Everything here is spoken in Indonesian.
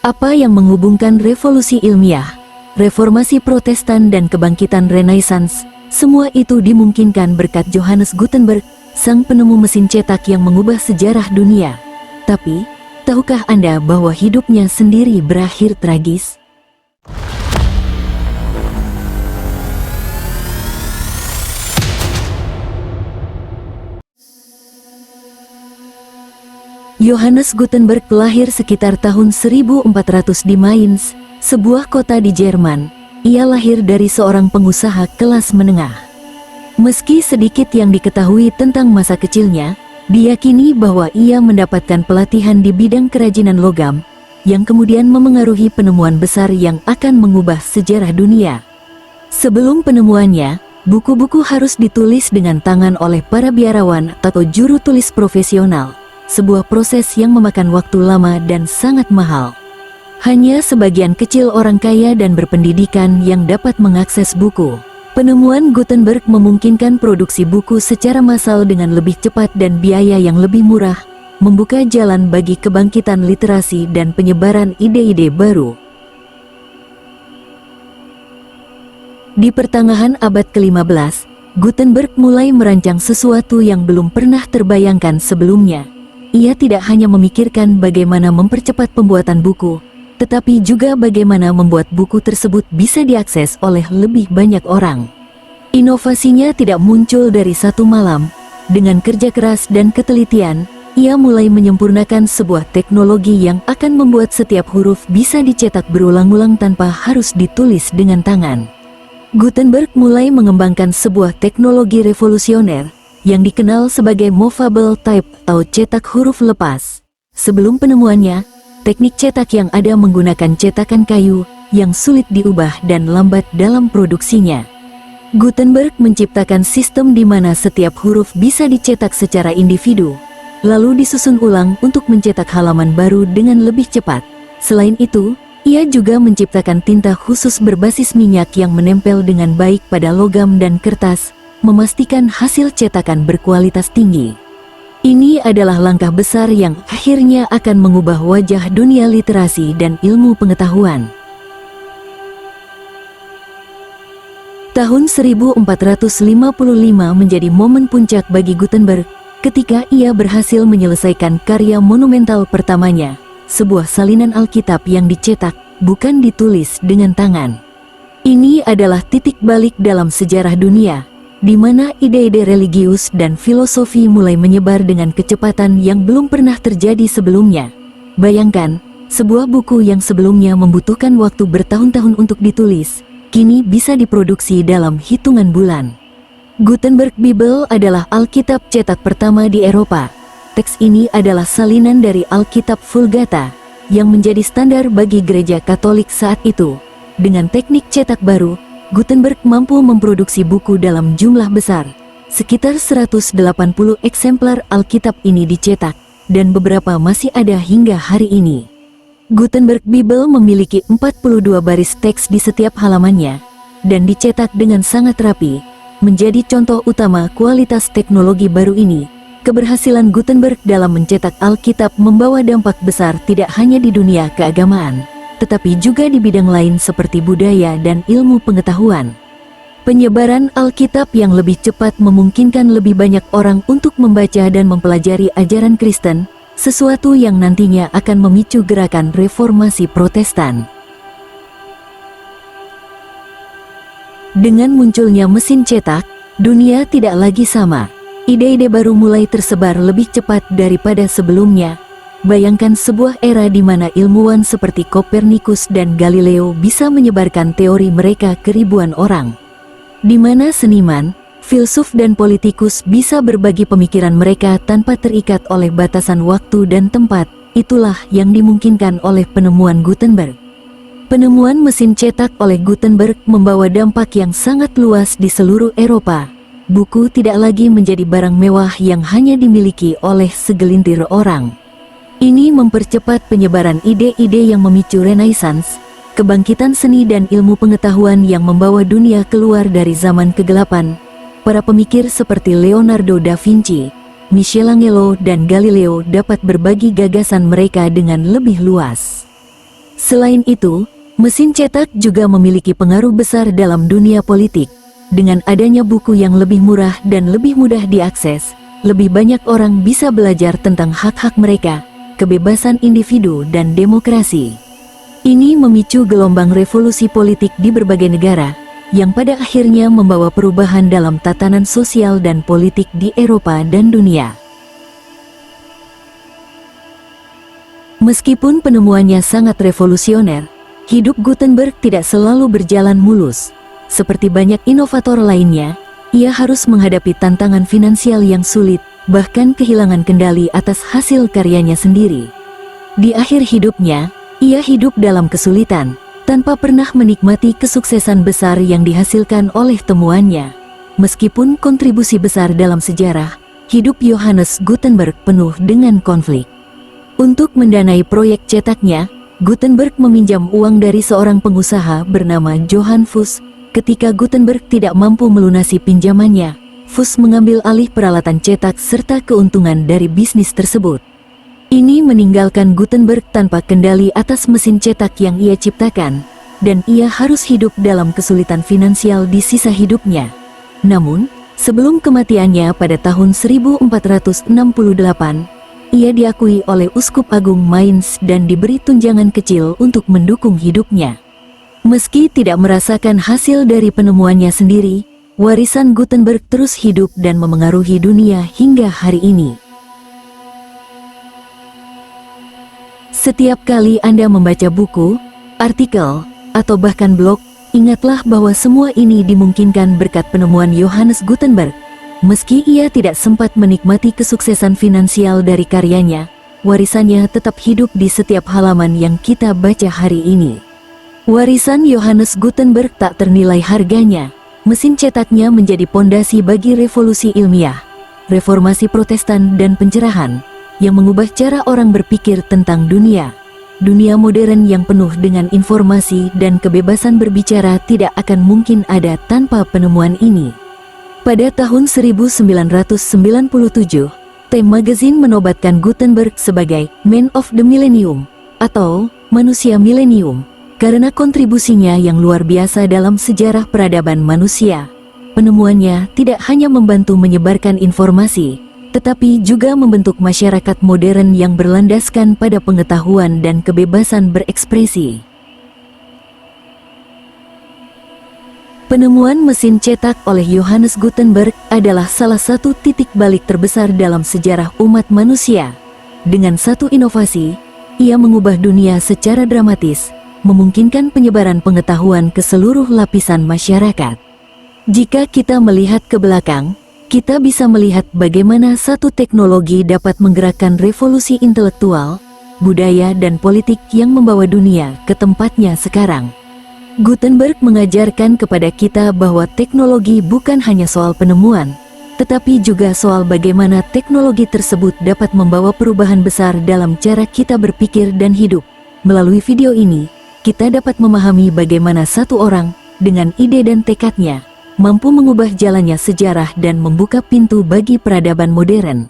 Apa yang menghubungkan revolusi ilmiah, reformasi Protestan dan kebangkitan Renaissance? Semua itu dimungkinkan berkat Johannes Gutenberg, sang penemu mesin cetak yang mengubah sejarah dunia. Tapi, tahukah Anda bahwa hidupnya sendiri berakhir tragis? Johannes Gutenberg lahir sekitar tahun 1400 di Mainz, sebuah kota di Jerman. Ia lahir dari seorang pengusaha kelas menengah. Meski sedikit yang diketahui tentang masa kecilnya, diyakini bahwa ia mendapatkan pelatihan di bidang kerajinan logam, yang kemudian memengaruhi penemuan besar yang akan mengubah sejarah dunia. Sebelum penemuannya, buku-buku harus ditulis dengan tangan oleh para biarawan atau juru tulis profesional. Sebuah proses yang memakan waktu lama dan sangat mahal. Hanya sebagian kecil orang kaya dan berpendidikan yang dapat mengakses buku. Penemuan Gutenberg memungkinkan produksi buku secara massal dengan lebih cepat dan biaya yang lebih murah, membuka jalan bagi kebangkitan literasi dan penyebaran ide-ide baru. Di pertengahan abad ke-15, Gutenberg mulai merancang sesuatu yang belum pernah terbayangkan sebelumnya. Ia tidak hanya memikirkan bagaimana mempercepat pembuatan buku, tetapi juga bagaimana membuat buku tersebut bisa diakses oleh lebih banyak orang. Inovasinya tidak muncul dari satu malam. Dengan kerja keras dan ketelitian, ia mulai menyempurnakan sebuah teknologi yang akan membuat setiap huruf bisa dicetak berulang-ulang tanpa harus ditulis dengan tangan. Gutenberg mulai mengembangkan sebuah teknologi revolusioner yang dikenal sebagai movable type atau cetak huruf lepas. Sebelum penemuannya, teknik cetak yang ada menggunakan cetakan kayu yang sulit diubah dan lambat dalam produksinya. Gutenberg menciptakan sistem di mana setiap huruf bisa dicetak secara individu, lalu disusun ulang untuk mencetak halaman baru dengan lebih cepat. Selain itu, ia juga menciptakan tinta khusus berbasis minyak yang menempel dengan baik pada logam dan kertas, memastikan hasil cetakan berkualitas tinggi. Ini adalah langkah besar yang akhirnya akan mengubah wajah dunia literasi dan ilmu pengetahuan. Tahun 1455 menjadi momen puncak bagi Gutenberg ketika ia berhasil menyelesaikan karya monumental pertamanya, sebuah salinan Alkitab yang dicetak, bukan ditulis dengan tangan. Ini adalah titik balik dalam sejarah dunia, di mana ide-ide religius dan filosofi mulai menyebar dengan kecepatan yang belum pernah terjadi sebelumnya. Bayangkan, sebuah buku yang sebelumnya membutuhkan waktu bertahun-tahun untuk ditulis, kini bisa diproduksi dalam hitungan bulan. Gutenberg Bible adalah Alkitab cetak pertama di Eropa. Teks ini adalah salinan dari Alkitab Vulgata, yang menjadi standar bagi gereja Katolik saat itu. Dengan teknik cetak baru, Gutenberg mampu memproduksi buku dalam jumlah besar. Sekitar 180 eksemplar Alkitab ini dicetak, dan beberapa masih ada hingga hari ini. Gutenberg Bible memiliki 42 baris teks di setiap halamannya, dan dicetak dengan sangat rapi, menjadi contoh utama kualitas teknologi baru ini. Keberhasilan Gutenberg dalam mencetak Alkitab membawa dampak besar tidak hanya di dunia keagamaan, tetapi juga di bidang lain seperti budaya dan ilmu pengetahuan. Penyebaran Alkitab yang lebih cepat memungkinkan lebih banyak orang untuk membaca dan mempelajari ajaran Kristen, sesuatu yang nantinya akan memicu gerakan reformasi Protestan. Dengan munculnya mesin cetak, dunia tidak lagi sama. Ide-ide baru mulai tersebar lebih cepat daripada sebelumnya. Bayangkan sebuah era di mana ilmuwan seperti Kopernikus dan Galileo bisa menyebarkan teori mereka ke ribuan orang. Di mana seniman, filsuf dan politikus bisa berbagi pemikiran mereka tanpa terikat oleh batasan waktu dan tempat. Itulah yang dimungkinkan oleh penemuan Gutenberg. Penemuan mesin cetak oleh Gutenberg membawa dampak yang sangat luas di seluruh Eropa. Buku tidak lagi menjadi barang mewah yang hanya dimiliki oleh segelintir orang. Ini mempercepat penyebaran ide-ide yang memicu Renaissance, kebangkitan seni dan ilmu pengetahuan yang membawa dunia keluar dari zaman kegelapan. Para pemikir seperti Leonardo da Vinci, Michelangelo dan Galileo dapat berbagi gagasan mereka dengan lebih luas. Selain itu, mesin cetak juga memiliki pengaruh besar dalam dunia politik. Dengan adanya buku yang lebih murah dan lebih mudah diakses, lebih banyak orang bisa belajar tentang hak-hak mereka, kebebasan individu dan demokrasi. Ini memicu gelombang revolusi politik di berbagai negara, yang pada akhirnya membawa perubahan dalam tatanan sosial dan politik di Eropa dan dunia. Meskipun penemuannya sangat revolusioner, hidup Gutenberg tidak selalu berjalan mulus. Seperti banyak inovator lainnya, ia harus menghadapi tantangan finansial yang sulit, bahkan kehilangan kendali atas hasil karyanya sendiri. Di akhir hidupnya, ia hidup dalam kesulitan, tanpa pernah menikmati kesuksesan besar yang dihasilkan oleh temuannya. Meskipun kontribusi besar dalam sejarah, hidup Johannes Gutenberg penuh dengan konflik. Untuk mendanai proyek cetaknya, Gutenberg meminjam uang dari seorang pengusaha bernama Johann Fuchs. Ketika Gutenberg tidak mampu melunasi pinjamannya, Fuchs mengambil alih peralatan cetak serta keuntungan dari bisnis tersebut. Ini meninggalkan Gutenberg tanpa kendali atas mesin cetak yang ia ciptakan, dan ia harus hidup dalam kesulitan finansial di sisa hidupnya. Namun, sebelum kematiannya pada tahun 1468, ia diakui oleh Uskup Agung Mainz dan diberi tunjangan kecil untuk mendukung hidupnya. Meski tidak merasakan hasil dari penemuannya sendiri, warisan Gutenberg terus hidup dan memengaruhi dunia hingga hari ini. Setiap kali Anda membaca buku, artikel, atau bahkan blog, ingatlah bahwa semua ini dimungkinkan berkat penemuan Johannes Gutenberg. Meski ia tidak sempat menikmati kesuksesan finansial dari karyanya, warisannya tetap hidup di setiap halaman yang kita baca hari ini. Warisan Johannes Gutenberg tak ternilai harganya. Mesin cetaknya menjadi pondasi bagi revolusi ilmiah, reformasi Protestan dan pencerahan, yang mengubah cara orang berpikir tentang dunia. Dunia modern yang penuh dengan informasi dan kebebasan berbicara tidak akan mungkin ada tanpa penemuan ini. Pada tahun 1997, Time Magazine menobatkan Gutenberg sebagai Man of the Millennium atau Manusia Milenium karena kontribusinya yang luar biasa dalam sejarah peradaban manusia. Penemuannya tidak hanya membantu menyebarkan informasi, tetapi juga membentuk masyarakat modern yang berlandaskan pada pengetahuan dan kebebasan berekspresi. Penemuan mesin cetak oleh Johannes Gutenberg adalah salah satu titik balik terbesar dalam sejarah umat manusia. Dengan satu inovasi, ia mengubah dunia secara dramatis, memungkinkan penyebaran pengetahuan ke seluruh lapisan masyarakat. Jika kita melihat ke belakang, kita bisa melihat bagaimana satu teknologi dapat menggerakkan revolusi intelektual, budaya dan politik yang membawa dunia ke tempatnya sekarang. Gutenberg mengajarkan kepada kita bahwa teknologi bukan hanya soal penemuan, tetapi juga soal bagaimana teknologi tersebut dapat membawa perubahan besar dalam cara kita berpikir dan hidup. Melalui video ini, kita dapat memahami bagaimana satu orang, dengan ide dan tekadnya, mampu mengubah jalannya sejarah dan membuka pintu bagi peradaban modern.